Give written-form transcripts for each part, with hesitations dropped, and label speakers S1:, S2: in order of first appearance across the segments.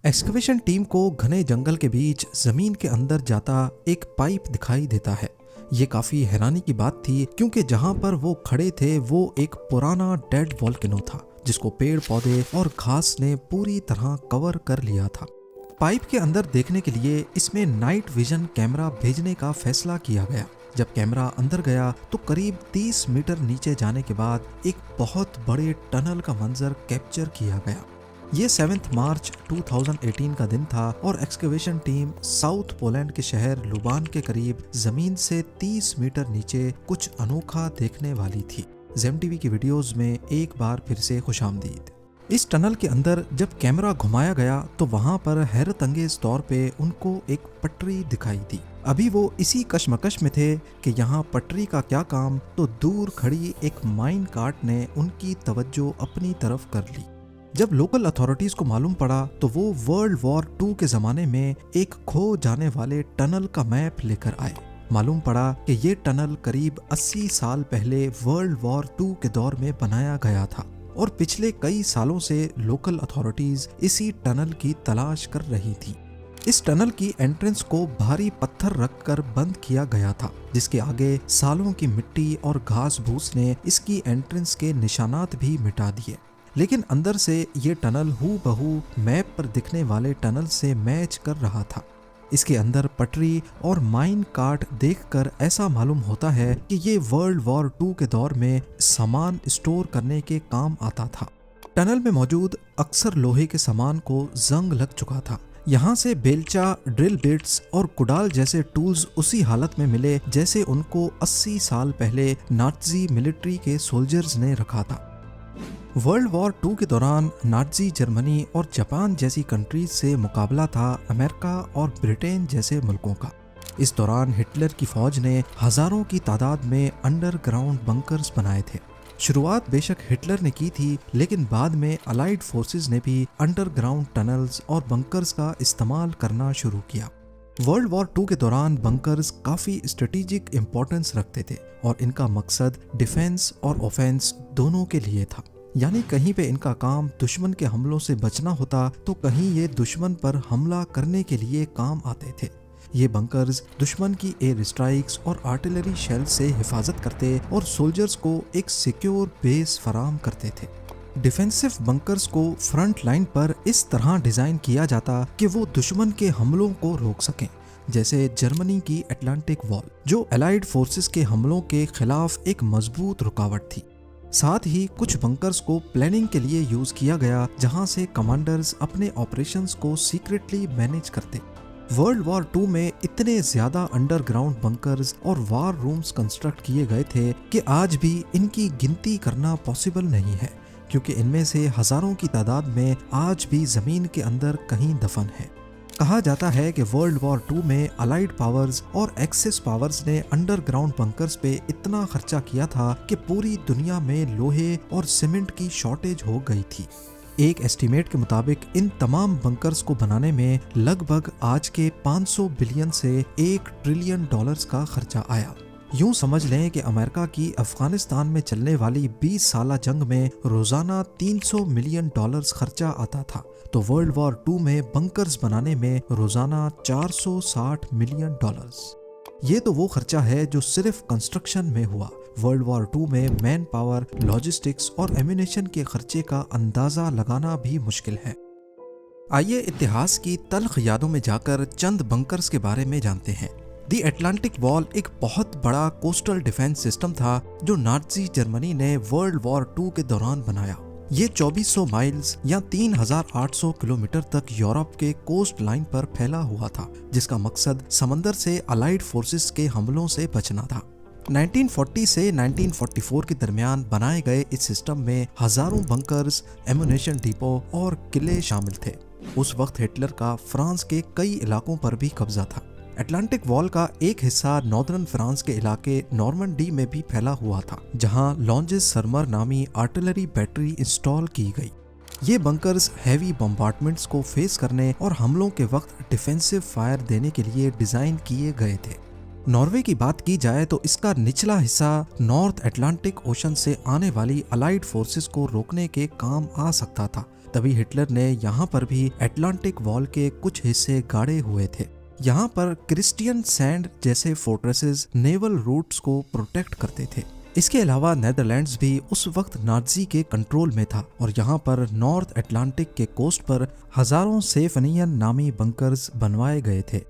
S1: Excavation team को घने जंगल के बीच जमीन के अंदर जाता एक पाइप दिखाई देता है। ये काफी हैरानी की बात थी क्योंकि जहां पर वो खड़े थे वो एक पुराना डेड वोल्केनो था जिसको पेड़ पौधे और घास ने पूरी तरह कवर कर लिया था। पाइप के अंदर देखने के लिए इसमें नाइट विजन कैमरा भेजने का फैसला किया गया। जब कैमरा अंदर गया तो करीब 30 मीटर नीचे जाने के बाद एक बहुत बड़े टनल का मंजर कैप्चर किया गया। ये 7 मार्च 2018 का दिन था और एक्सकवेशन टीम साउथ पोलैंड के शहर लुबान के करीब जमीन से 30 मीटर नीचे कुछ अनोखा देखने वाली थी। जेम टीवी की वीडियोस में एक बार फिर से खुशामदीद। इस टनल के अंदर जब कैमरा घुमाया गया तो वहां पर हैरत अंगेज तौर पे उनको एक पटरी दिखाई दी। अभी वो इसी कश्मकश में थे कि यहाँ पटरी का क्या काम, तो दूर खड़ी एक माइन कार्ट ने उनकी तवज्जो अपनी तरफ कर ली। जब लोकल अथॉरिटीज को मालूम पड़ा तो वो वर्ल्ड वॉर 2 के जमाने में एक खो जाने वाले टनल का मैप लेकर आए। मालूम पड़ा कि ये टनल करीब 80 साल पहले वर्ल्ड वॉर 2 के दौर में बनाया गया था और पिछले कई सालों से लोकल अथॉरिटीज इसी टनल की तलाश कर रही थी। इस टनल की एंट्रेंस को भारी पत्थर रखकर बंद किया गया था, जिसके आगे सालों की मिट्टी और घास भूस ने इसकी एंट्रेंस के निशानात भी मिटा दिए। लेकिन अंदर से ये टनल हूबहू मैप पर दिखने वाले टनल से मैच कर रहा था। इसके अंदर पटरी और माइन कार्ट देखकर ऐसा मालूम होता है कि ये वर्ल्ड वॉर 2 के दौर में सामान स्टोर करने के काम आता था। टनल में मौजूद अक्सर लोहे के सामान को जंग लग चुका था। यहाँ से बेलचा, ड्रिल बिट्स और कुडाल जैसे टूल्स उसी हालत में मिले जैसे उनको 80 साल पहले नाज़ी मिलिट्री के सोल्जर्स ने रखा था। वर्ल्ड वॉर 2 के दौरान नाज़ी जर्मनी और जापान जैसी कंट्रीज से मुकाबला था अमेरिका और ब्रिटेन जैसे मुल्कों का। इस दौरान हिटलर की फौज ने हजारों की तादाद में अंडरग्राउंड बंकर्स बनाए थे। शुरुआत बेशक हिटलर ने की थी, लेकिन बाद में अलाइड फोर्सेस ने भी अंडरग्राउंड टनल्स और बंकर्स का इस्तेमाल करना शुरू किया। वर्ल्ड वॉर 2 के दौरान बंकर्स काफी स्ट्रेटेजिक इंपॉर्टेंस रखते थे और इनका मकसद डिफेंस और ऑफेंस दोनों के लिए था। यानी कहीं पे इनका काम दुश्मन के हमलों से बचना होता तो कहीं ये दुश्मन पर हमला करने के लिए काम आते थे। ये बंकर्स दुश्मन की एयर स्ट्राइक्स और आर्टिलरी शेल से हिफाजत करते और सोल्जर्स को एक सिक्योर बेस फराम करते थे। डिफेंसिव बंकर्स को फ्रंट लाइन पर इस तरह डिजाइन किया जाता कि वो दुश्मन के हमलों को रोक सकें, जैसे जर्मनी की अटलांटिक वॉल, जो अलाइड फोर्सेस के हमलों के खिलाफ एक मजबूत रुकावट थी। साथ ही कुछ बंकर्स को प्लानिंग के लिए यूज किया गया, जहां से कमांडर्स अपने ऑपरेशंस को सीक्रेटली मैनेज करते। वर्ल्ड वॉर 2 में इतने ज्यादा अंडरग्राउंड बंकर्स और वार रूम्स कंस्ट्रक्ट किए गए थे कि आज भी इनकी गिनती करना पॉसिबल नहीं है, क्योंकि इनमें से हजारों की तादाद में आज भी जमीन के अंदर कहीं दफन है। कहा जाता है कि वर्ल्ड वॉर 2 में अलाइड पावर्स और एक्सिस पावर्स ने अंडरग्राउंड बंकर्स पे इतना खर्चा किया था कि पूरी दुनिया में लोहे और सीमेंट की शॉर्टेज हो गई थी। एक एस्टीमेट के मुताबिक इन तमाम बंकर्स को बनाने में लगभग आज के 500 बिलियन से 1 ट्रिलियन डॉलर्स का खर्चा आया। यूं समझ लें कि अमेरिका की अफगानिस्तान में चलने वाली 20 साला जंग में रोजाना 300 मिलियन डॉलर्स खर्चा आता था, तो वर्ल्ड वॉर 2 में बंकर्स बनाने में रोजाना 460 मिलियन डॉलर्स। ये तो वो खर्चा है जो सिर्फ कंस्ट्रक्शन में हुआ। वर्ल्ड वॉर 2 में मैन पावर, लॉजिस्टिक्स और एम्यूनेशन के खर्चे का अंदाजा लगाना भी मुश्किल है। आइए इतिहास की तल्ख यादों में जाकर चंद बंकर्स के बारे में जानते हैं। दी अटलांटिक वॉल एक बहुत बड़ा कोस्टल डिफेंस सिस्टम था जो नाज़ी जर्मनी ने वर्ल्ड वॉर 2 के दौरान बनाया। ये 2400 माइल्स या 3800 किलोमीटर तक यूरोप के कोस्ट लाइन पर फैला हुआ था, जिसका मकसद समंदर से अलाइड फोर्सेस के हमलों से बचना था। 1940 से 1944 के दरमियान बनाए गए इस सिस्टम में हजारों बंकर्स, एम्यूनेशन डिपो और किले शामिल थे। उस वक्त हिटलर का फ्रांस के कई इलाकों पर भी कब्जा था। अटलांटिक वॉल का एक हिस्सा नॉर्दर्न फ्रांस के इलाके नॉर्मंडी में भी फैला हुआ था, जहां लॉन्जेस सरमर नामी आर्टिलरी बैटरी इंस्टॉल की गई। ये बंकर्स हैवी बम्बार्डमेंट्स को फेस करने और हमलों के वक्त डिफेंसिव फायर देने के लिए डिजाइन किए गए थे। नॉर्वे की बात की जाए तो इसका निचला हिस्सा नॉर्थ अटलांटिक ओशन से आने वाली अलाइड फोर्सेस को रोकने के काम आ सकता था, तभी हिटलर ने यहाँ पर भी अटलांटिक वॉल के कुछ हिस्से गाड़े हुए थे। यहाँ पर क्रिस्टियन सैंड जैसे फोर्ट्रेसेस नेवल रूट्स को प्रोटेक्ट करते थे। इसके अलावा नेदरलैंड्स भी उस वक्त नाजी के कंट्रोल में था और यहाँ पर नॉर्थ अटलांटिक के कोस्ट पर हजारों सेफनियन नामी बंकर्स बनवाए गए थे।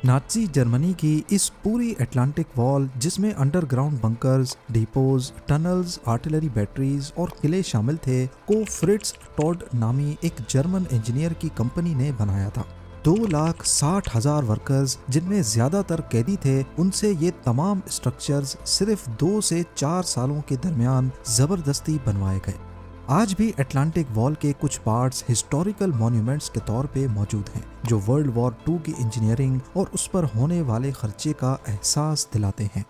S1: नाजी जर्मनी की इस पूरी अटलांटिक वॉल, जिसमें underground bunkers, depots, tunnels, artillery batteries और किले शामिल थे, को फ्रिट्ज टॉड नामी एक जर्मन इंजीनियर की कंपनी ने बनाया था। 2,60,000 वर्कर्स, जिनमें ज्यादातर कैदी थे, उनसे ये तमाम स्ट्रक्चर्स सिर्फ 2 से 4 सालों के दरमियान जबरदस्ती बनवाए गए। आज भी अटलांटिक वॉल के कुछ पार्ट्स हिस्टोरिकल मॉन्यूमेंट्स के तौर पे मौजूद हैं, जो वर्ल्ड वॉर 2 की इंजीनियरिंग और उस पर होने वाले खर्चे का एहसास दिलाते हैं।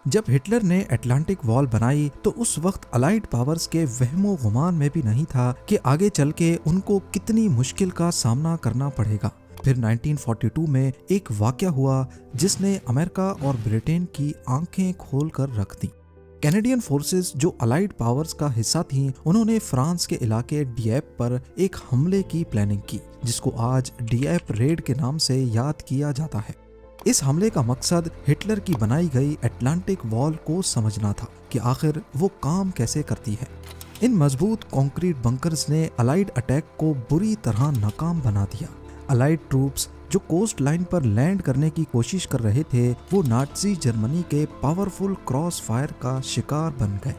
S1: जब हिटलर ने अटलांटिक वॉल बनाई तो उस वक्त अलाइड पावर्स के वहमो गुमान में भी नहीं था कि आगे चल के उनको कितनी मुश्किल का सामना करना पड़ेगा। फिर 1942 में एक वाकया हुआ जिसने अमेरिका और ब्रिटेन की आंखें खोल कर रख दी। कैनेडियन फोर्सेस, जो अलाइड पावर्स का हिस्सा थीं, उन्होंने फ्रांस के इलाके डिएप पर एक हमले की प्लानिंग की, जिसको आज डिएप रेड के नाम से याद किया जाता है। इस हमले का मकसद हिटलर की बनाई गई अटलांटिक वॉल को समझना था कि आखिर वो काम कैसे करती है। इन मजबूत कंक्रीट बंकर्स ने अलाइड अटैक को बुरी तरह नाकाम बना दिया। अलाइड ट्रूप्स जो कोस्ट लाइन पर लैंड करने की कोशिश कर रहे थे, वो नाजी जर्मनी के पावरफुल क्रॉस फायर का शिकार बन गए।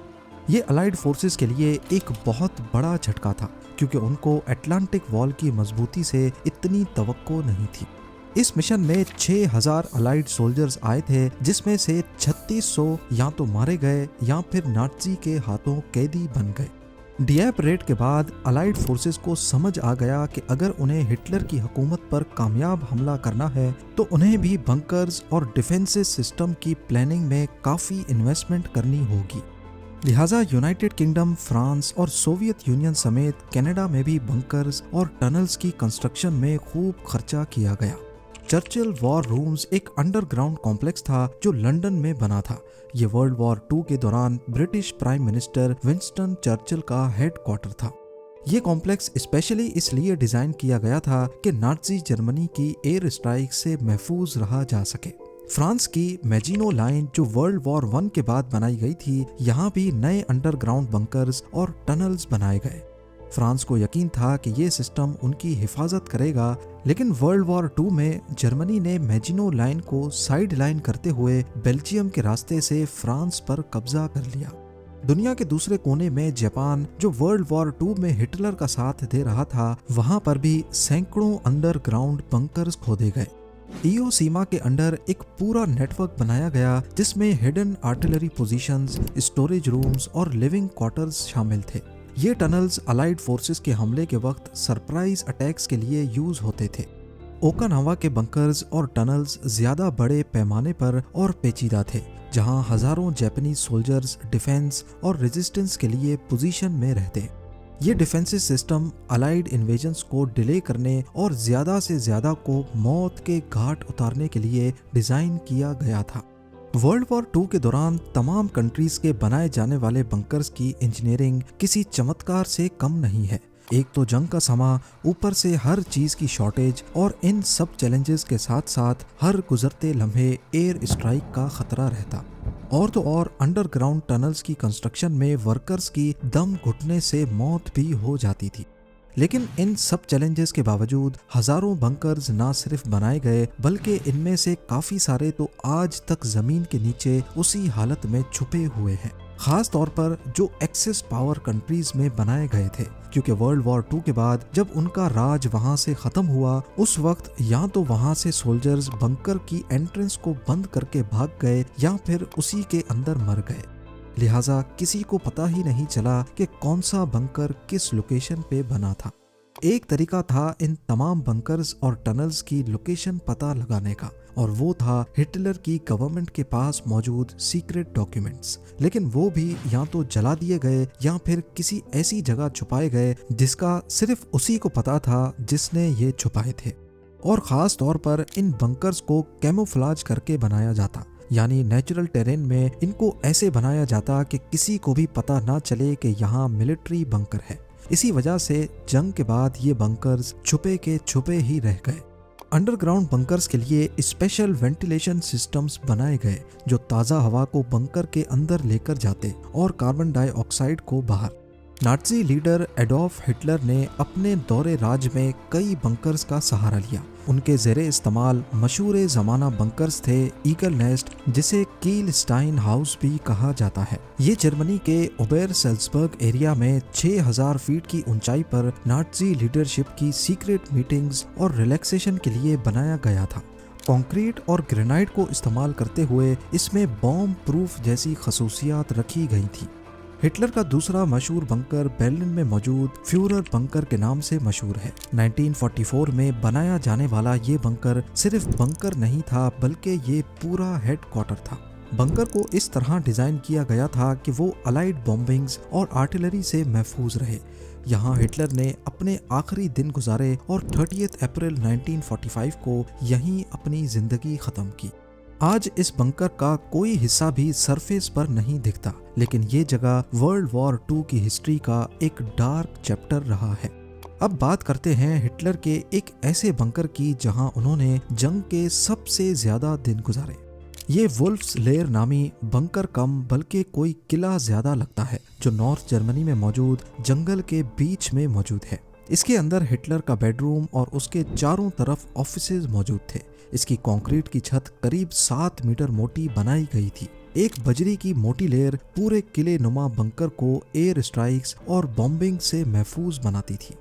S1: ये अलाइड फोर्सेस के लिए एक बहुत बड़ा झटका था, क्योंकि उनको अटलांटिक वॉल की मजबूती से इतनी तवक्को नहीं थी। इस मिशन में 6,000 अलाइड सोल्जर्स आए थे, जिसमें से 3600 या तो मारे गए या फिर नाजी के हाथों कैदी बन गए। डिएप रेड के बाद अलाइड फोर्सेस को समझ आ गया कि अगर उन्हें हिटलर की हुकूमत पर कामयाब हमला करना है तो उन्हें भी बंकर्स और डिफेंसिव सिस्टम की प्लानिंग में काफ़ी इन्वेस्टमेंट करनी होगी। लिहाजा यूनाइटेड किंगडम, फ्रांस और सोवियत यूनियन समेत कनाडा में भी बंकर्स और टनल्स की कंस्ट्रक्शन में खूब खर्चा किया गया। चर्चिल वॉर रूम्स एक अंडरग्राउंड कॉम्प्लेक्स था जो लंदन में बना था। ये वर्ल्ड वॉर 2 के दौरान British prime minister Winston Churchill का हेडक्वार्टर था। ये कॉम्प्लेक्स स्पेशली इसलिए डिजाइन किया गया था कि नाजी जर्मनी की एयर स्ट्राइक से महफूज रहा जा सके। फ्रांस की मैजिनो लाइन, जो वर्ल्ड वॉर 1 के बाद बनाई गई थी, यहाँ भी नए अंडरग्राउंड बंकर्स और टनल्स बनाए गए। फ्रांस को यकीन था कि ये सिस्टम उनकी हिफाजत करेगा, लेकिन वर्ल्ड वॉर 2 में जर्मनी ने मैजिनो लाइन को साइड लाइन करते हुए बेल्जियम के रास्ते से फ्रांस पर कब्जा कर लिया। दुनिया के दूसरे कोने में जापान, जो वर्ल्ड वॉर 2 में हिटलर का साथ दे रहा था, वहां पर भी सैकड़ों अंडरग्राउंड बंकर्स खोदे गए। ईओ सीमा के अंडर एक पूरा नेटवर्क बनाया गया, जिसमें hidden artillery positions, storage rooms और लिविंग क्वार्टर्स शामिल थे। ये टनल्स अलाइड फोर्सेस के हमले के वक्त सरप्राइज अटैक्स के लिए यूज होते थे। ओकानावा के बंकर्स और टनल्स ज्यादा बड़े पैमाने पर और पेचीदा थे, जहां हजारों जापानीज सोल्जर्स डिफेंस और रेजिस्टेंस के लिए पोजीशन में रहते। ये डिफेंसिव सिस्टम अलाइड इन्वेजन्स को डिले करने और ज्यादा से ज्यादा को मौत के घाट उतारने के लिए डिजाइन किया गया था। वर्ल्ड वॉर 2 के दौरान तमाम कंट्रीज के बनाए जाने वाले बंकर्स की इंजीनियरिंग किसी चमत्कार से कम नहीं है। एक तो जंग का समा, ऊपर से हर चीज की शॉर्टेज, और इन सब चैलेंजेस के साथ साथ हर गुजरते लम्हे एयर स्ट्राइक का खतरा रहता। और तो और अंडरग्राउंड टनल्स की कंस्ट्रक्शन में वर्कर्स की दम घुटने से मौत भी हो जाती थी। लेकिन इन सब चैलेंजेस के बावजूद हजारों बंकर्स ना सिर्फ बनाए गए, बल्कि इनमें से काफी सारे तो आज तक जमीन के नीचे उसी हालत में छुपे हुए हैं, खास तौर पर जो एक्सेस पावर कंट्रीज में बनाए गए थे, क्योंकि वर्ल्ड वॉर 2 के बाद जब उनका राज वहां से खत्म हुआ, उस वक्त या तो वहां से सोल्जर्स बंकर की एंट्रेंस को बंद करके भाग गए या फिर उसी के अंदर मर गए। लिहाजा किसी को पता ही नहीं चला कि कौन सा बंकर किस लोकेशन पे बना था। एक तरीका था इन तमाम बंकर्स और टनल्स की लोकेशन पता लगाने का, और वो था हिटलर की गवर्नमेंट के पास मौजूद सीक्रेट डॉक्यूमेंट्स। लेकिन वो भी या तो जला दिए गए या फिर किसी ऐसी जगह छुपाए गए जिसका सिर्फ उसी को पता था जिसने ये छुपाए थे। और खास तौर पर इन बंकर्स को कैमोफ्लाज करके बनाया जाता, यानी नेचुरल टेरेन में इनको ऐसे बनाया जाता कि किसी को भी पता ना चले कि यहाँ मिलिट्री बंकर है। इसी वजह से जंग के बाद ये बंकर्स छुपे के छुपे ही रह गए। अंडरग्राउंड बंकर्स के लिए स्पेशल वेंटिलेशन सिस्टम्स बनाए गए जो ताज़ा हवा को बंकर के अंदर लेकर जाते और कार्बन डाइऑक्साइड को बाहर। नाज़ी लीडर एडोल्फ हिटलर ने अपने दौरे राज में कई बंकर्स का सहारा लिया। उनके ज़ेरे इस्तेमाल मशहूर ज़माना बंकर्स थे ईगल नेस्ट, जिसे कील स्टाइन हाउस भी कहा जाता है। ये जर्मनी के ओबेरसेल्ज़बर्ग एरिया में 6000 फीट की ऊंचाई पर नाज़ी लीडरशिप की सीक्रेट मीटिंग्स और रिलैक्सेशन के लिए बनाया गया था। कंक्रीट और ग्रेनाइट को इस्तेमाल करते हुए इसमें बॉम्ब प्रूफ जैसी खसूसियात रखी गई थी। हिटलर का दूसरा मशहूर बंकर बर्लिन में मौजूद फ्यूरर बंकर के नाम से मशहूर है। 1944 में बनाया जाने वाला ये बंकर सिर्फ बंकर नहीं था बल्कि ये पूरा हेडक्वार्टर था। बंकर को इस तरह डिजाइन किया गया था कि वो अलाइड बॉम्बिंग्स और आर्टिलरी से महफूज रहे। यहाँ हिटलर ने अपने आखिरी दिन गुजारे और 30 अप्रैल 1945 को यहीं अपनी जिंदगी खत्म की। आज इस बंकर का कोई हिस्सा भी सरफेस पर नहीं दिखता, लेकिन ये जगह वर्ल्ड वॉर 2 की हिस्ट्री का एक डार्क चैप्टर रहा है। अब बात करते हैं हिटलर के एक ऐसे बंकर की जहां उन्होंने जंग के सबसे ज्यादा दिन गुजारे। ये वुल्फ्स लेयर नामी बंकर कम बल्कि कोई किला ज्यादा लगता है जो नॉर्थ जर्मनी में मौजूद जंगल के बीच में मौजूद है। इसके अंदर हिटलर का बेडरूम और उसके चारों तरफ ऑफिसेज मौजूद थे। इसकी कंक्रीट की छत करीब 7 मीटर मोटी बनाई गई थी। एक बजरी की मोटी लेयर पूरे किले नुमा बंकर को एयर स्ट्राइक्स और बॉम्बिंग से महफूज बनाती थी।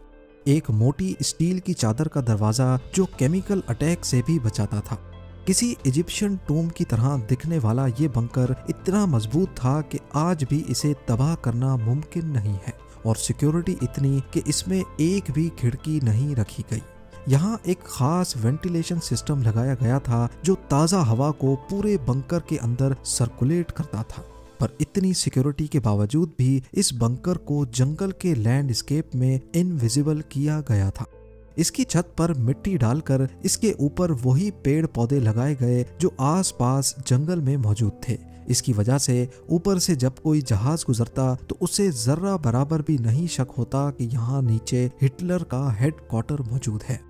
S1: एक मोटी स्टील की चादर का दरवाजा जो केमिकल अटैक से भी बचाता था। किसी इजिप्शियन टूम की तरह दिखने वाला ये बंकर इतना मजबूत था कि आज भी इसे तबाह करना मुमकिन नहीं है, और सिक्योरिटी इतनी कि इसमें एक भी खिड़की नहीं रखी गई। यहाँ एक खास वेंटिलेशन सिस्टम लगाया गया था जो ताज़ा हवा को पूरे बंकर के अंदर सर्कुलेट करता था। पर इतनी सिक्योरिटी के बावजूद भी इस बंकर को जंगल के लैंडस्केप में इनविजिबल किया गया था। इसकी छत पर मिट्टी डालकर इसके ऊपर वही पेड़ पौधे लगाए गए जो आसपास जंगल में मौजूद थे। इसकी वजह से यूपर से जब कोई जहाज गुजरता तो उसे जर्रा बराबर भी नहीं शक होता कि यहाँ नीचे हिटलर का हेडक्वार्टर मौजूद है।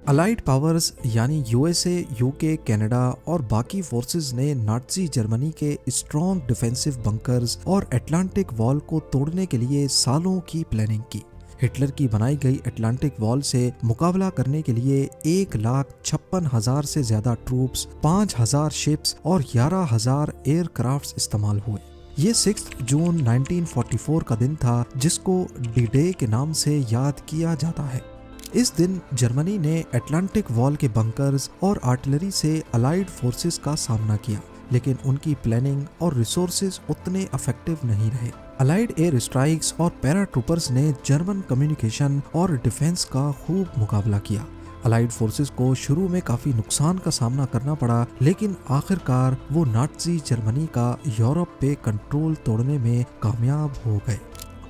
S1: अलाइड पावर्स यानी यूएसए, यूके, कनाडा और बाकी फोर्सेस ने नाज़ी जर्मनी के स्ट्रॉन्ग डिफेंसिव बंकर्स और अटलांटिक वॉल को तोड़ने के लिए सालों की प्लानिंग की। हिटलर की बनाई गई अटलांटिक वॉल से मुकाबला करने के लिए 1,56,000 से ज्यादा ट्रूप्स, 5,000 शिप्स और 11,000 एयरक्राफ्ट्स इस्तेमाल हुए। ये 6 जून 1944 का दिन था जिसको डी डे के नाम से याद किया जाता है। इस दिन जर्मनी ने अटलांटिक वॉल के बंकर्स और आर्टिलरी से अलाइड फोर्सेस का सामना किया, लेकिन उनकी प्लानिंग और रिसोर्सेज उतने इफेक्टिव नहीं रहे। अलाइड एयर स्ट्राइक्स और पैराट्रूपर्स ने जर्मन कम्युनिकेशन और डिफेंस का खूब मुकाबला किया। अलाइड फोर्सेस को शुरू में काफी नुकसान का सामना करना पड़ा, लेकिन आखिरकार वो नाज़ी जर्मनी का यूरोप पे कंट्रोल तोड़ने में कामयाब हो गए।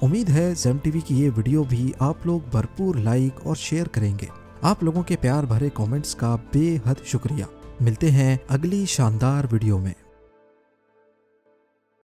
S1: उम्मीद है ज़ेम टीवी की ये वीडियो भी आप लोग भरपूर लाइक और शेयर करेंगे। आप लोगों के प्यार भरे कमेंट्स का बेहद शुक्रिया। मिलते हैं अगली शानदार वीडियो में।